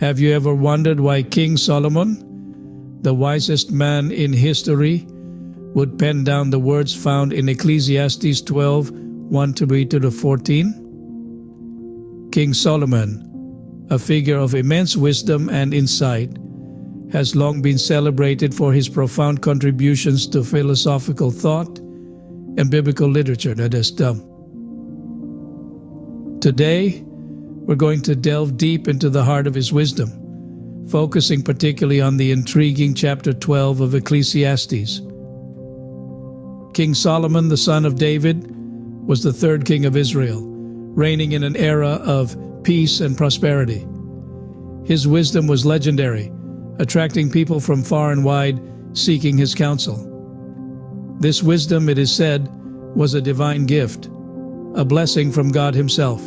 Have you ever wondered why King Solomon, the wisest man in history, would pen down the words found in Ecclesiastes 12, 1-14? King Solomon, a figure of immense wisdom and insight, has long been celebrated for his profound contributions to philosophical thought and biblical literature. Today, we're going to delve deep into the heart of his wisdom, focusing particularly on the intriguing chapter 12 of Ecclesiastes. King Solomon, the son of David, was the third king of Israel, reigning in an era of peace and prosperity. His wisdom was legendary, attracting people from far and wide seeking his counsel. This wisdom, it is said, was a divine gift, a blessing from God himself.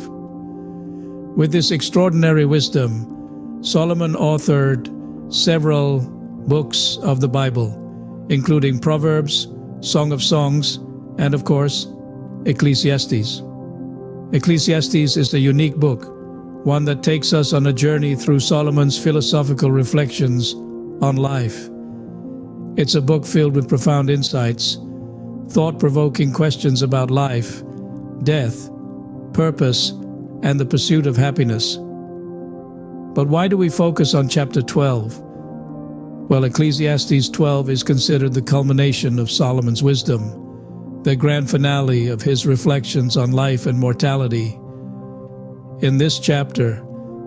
With this extraordinary wisdom, Solomon authored several books of the Bible, including Proverbs, Song of Songs, and of course, Ecclesiastes. Ecclesiastes is a unique book, one that takes us on a journey through Solomon's philosophical reflections on life. It's a book filled with profound insights, thought-provoking questions about life, death, purpose, and the pursuit of happiness. But why do we focus on chapter 12? Well, Ecclesiastes 12 is considered the culmination of Solomon's wisdom, the grand finale of his reflections on life and mortality. In this chapter,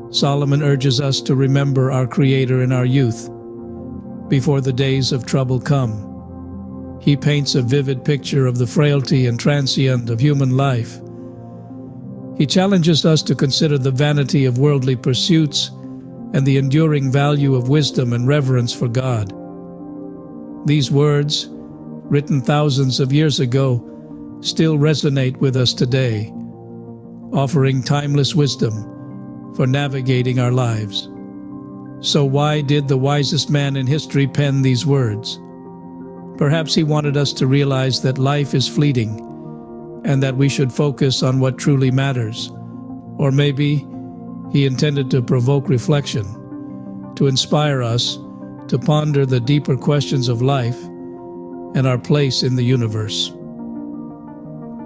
Solomon urges us to remember our Creator in our youth, before the days of trouble come. He paints a vivid picture of the frailty and transient of human life. He challenges us to consider the vanity of worldly pursuits and the enduring value of wisdom and reverence for God. These words, written thousands of years ago, still resonate with us today, offering timeless wisdom for navigating our lives. So why did the wisest man in history pen these words? Perhaps he wanted us to realize that life is fleeting and that we should focus on what truly matters. Or maybe he intended to provoke reflection, to inspire us to ponder the deeper questions of life and our place in the universe.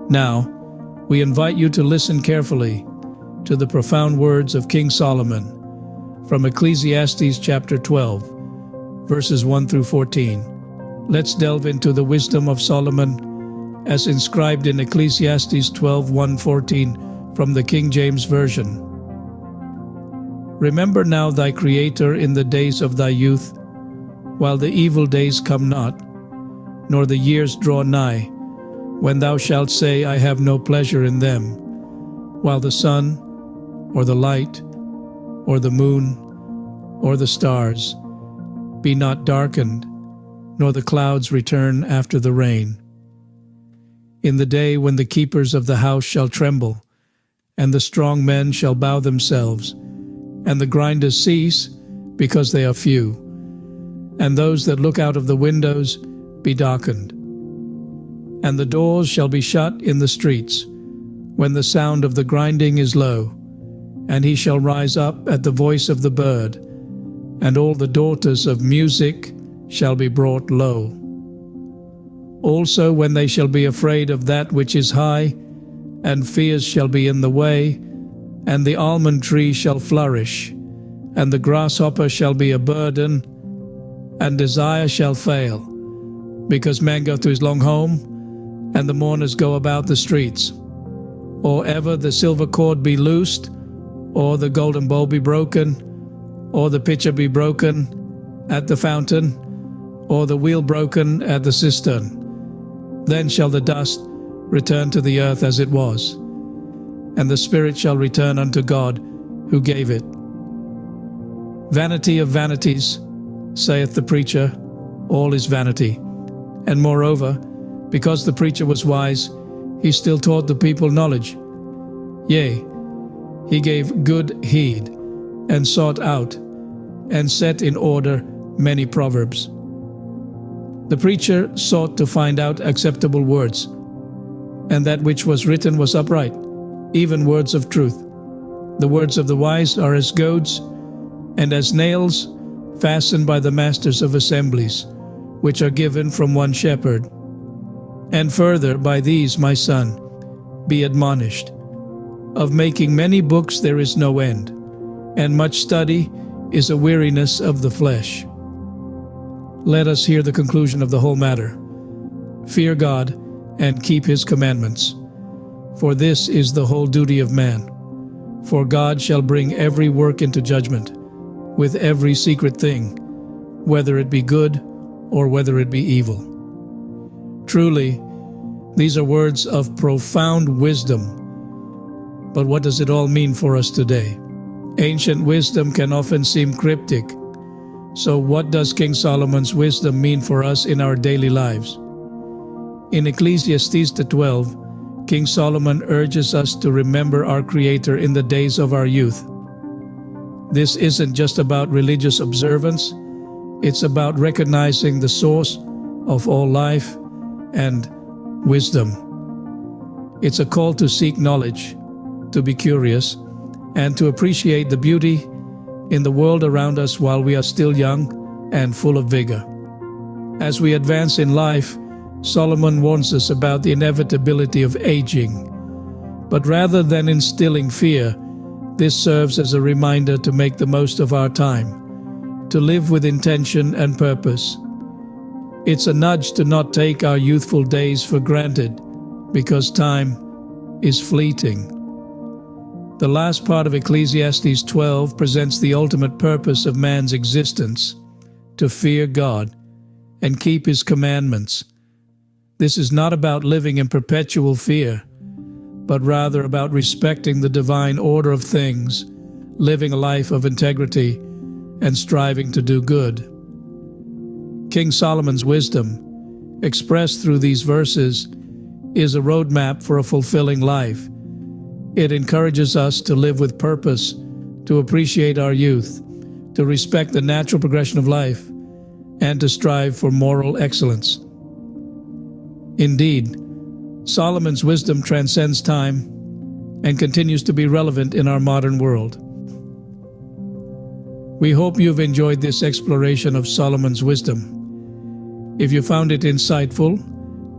Now, we invite you to listen carefully to the profound words of King Solomon from Ecclesiastes chapter 12, verses 1-14. Let's delve into the wisdom of Solomon as inscribed in Ecclesiastes 12, 1-14 from the King James Version. Remember now thy Creator in the days of thy youth, while the evil days come not, nor the years draw nigh, when thou shalt say, I have no pleasure in them, while the sun, or the light, or the moon, or the stars be not darkened, nor the clouds return after the rain. In the day when the keepers of the house shall tremble, and the strong men shall bow themselves, and the grinders cease, because they are few, and those that look out of the windows be darkened. And the doors shall be shut in the streets, when the sound of the grinding is low, and he shall rise up at the voice of the bird, and all the daughters of music shall be brought low. Also when they shall be afraid of that which is high, and fears shall be in the way, and the almond tree shall flourish, and the grasshopper shall be a burden, and desire shall fail, because man goeth to his long home, and the mourners go about the streets. Or ever the silver cord be loosed, or the golden bowl be broken, or the pitcher be broken at the fountain, or the wheel broken at the cistern. Then shall the dust return to the earth as it was, and the spirit shall return unto God who gave it. Vanity of vanities, saith the preacher, all is vanity. And moreover, because the preacher was wise, he still taught the people knowledge. Yea, he gave good heed, and sought out, and set in order many proverbs. The preacher sought to find out acceptable words, and that which was written was upright, even words of truth. The words of the wise are as goads, and as nails fastened by the masters of assemblies, which are given from one shepherd. And further, by these, my son, be admonished. Of making many books there is no end, and much study is a weariness of the flesh. Let us hear the conclusion of the whole matter. Fear God and keep His commandments, for this is the whole duty of man. For God shall bring every work into judgment, with every secret thing, whether it be good or whether it be evil. Truly, these are words of profound wisdom. But what does it all mean for us today? Ancient wisdom can often seem cryptic. So what does King Solomon's wisdom mean for us in our daily lives? In Ecclesiastes 12, King Solomon urges us to remember our Creator in the days of our youth. This isn't just about religious observance, it's about recognizing the source of all life and wisdom. It's a call to seek knowledge, to be curious, and to appreciate the beauty in the world around us while we are still young and full of vigor. As we advance in life, Solomon warns us about the inevitability of aging. But rather than instilling fear, this serves as a reminder to make the most of our time, to live with intention and purpose. It's a nudge to not take our youthful days for granted, because time is fleeting. The last part of Ecclesiastes 12 presents the ultimate purpose of man's existence, to fear God and keep His commandments. This is not about living in perpetual fear, but rather about respecting the divine order of things, living a life of integrity, and striving to do good. King Solomon's wisdom, expressed through these verses, is a roadmap for a fulfilling life. It encourages us to live with purpose, to appreciate our youth, to respect the natural progression of life, and to strive for moral excellence. Indeed, Solomon's wisdom transcends time and continues to be relevant in our modern world. We hope you've enjoyed this exploration of Solomon's wisdom. If you found it insightful,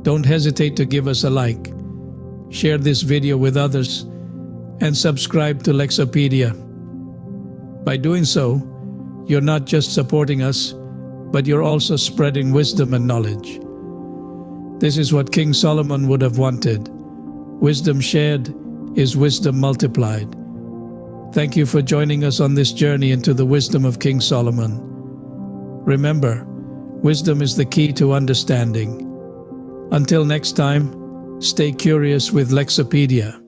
don't hesitate to give us a like, share this video with others, and subscribe to Lexopedia. By doing so, you're not just supporting us, but you're also spreading wisdom and knowledge. This is what King Solomon would have wanted. Wisdom shared is wisdom multiplied. Thank you for joining us on this journey into the wisdom of King Solomon. Remember, wisdom is the key to understanding. Until next time, stay curious with Lexopedia.